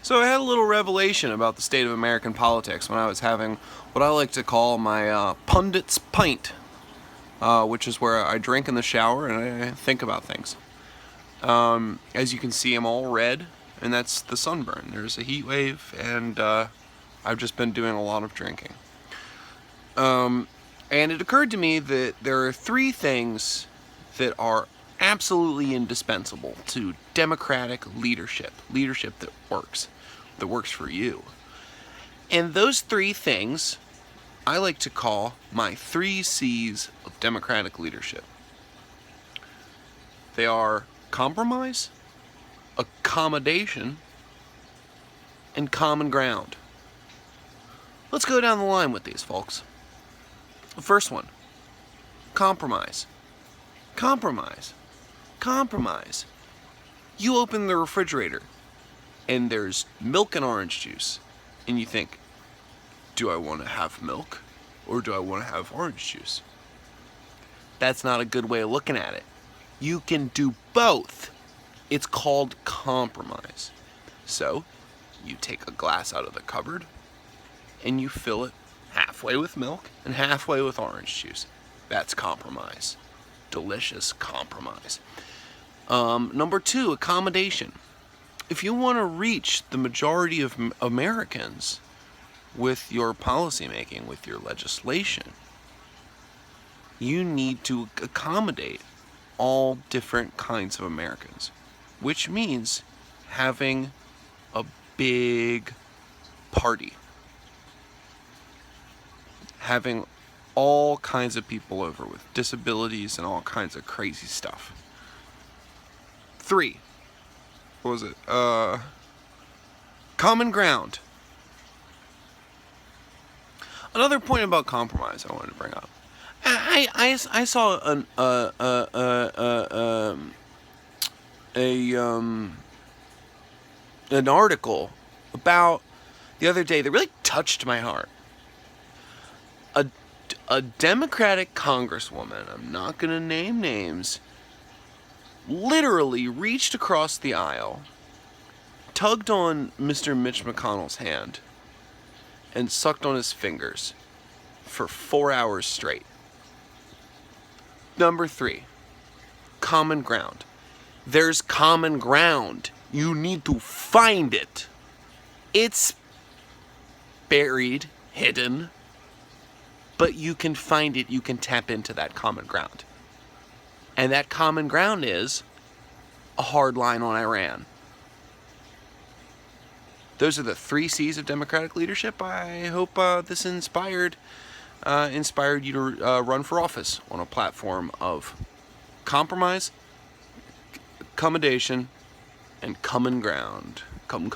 So I had a little revelation about the state of American politics when I was having what I like to call my pundit's pint, which is where I drink in the shower and I think about things. As you can see, I'm all red, and that's the sunburn. There's a heat wave, and I've just been doing a lot of drinking. And it occurred to me that there are three things that are absolutely indispensable to democratic leadership that works for you. And those three things I like to call my 3 C's of democratic leadership. They are compromise, accommodation, and common ground. Let's go down the line with these, folks. The first one, compromise. Compromise. Compromise. You open the refrigerator and there's milk and orange juice, and you think, do I want to have milk or do I want to have orange juice? That's not a good way of looking at it. You can do both. It's called compromise. So, you take a glass out of the cupboard and you fill it halfway with milk and halfway with orange juice. That's compromise. Delicious compromise. Number 2, accommodation. If you want to reach the majority of Americans with your policymaking, with your legislation, you need to accommodate all different kinds of Americans, which means having a big party. Having all kinds of people over with disabilities and all kinds of crazy stuff. 3. What was it? Common ground. Another point about compromise I wanted to bring up. I saw an article about the other day that really touched my heart. A Democratic congresswoman, I'm not going to name names, literally reached across the aisle, tugged on Mr. Mitch McConnell's hand, and sucked on his fingers for 4 hours straight. Number 3, common ground. There's common ground. You need to find it. It's buried, hidden, but you can find it, you can tap into that common ground. And that common ground is a hard line on Iran. Those are the 3 C's of democratic leadership. I hope this inspired you to run for office on a platform of compromise, accommodation, and common ground. Come.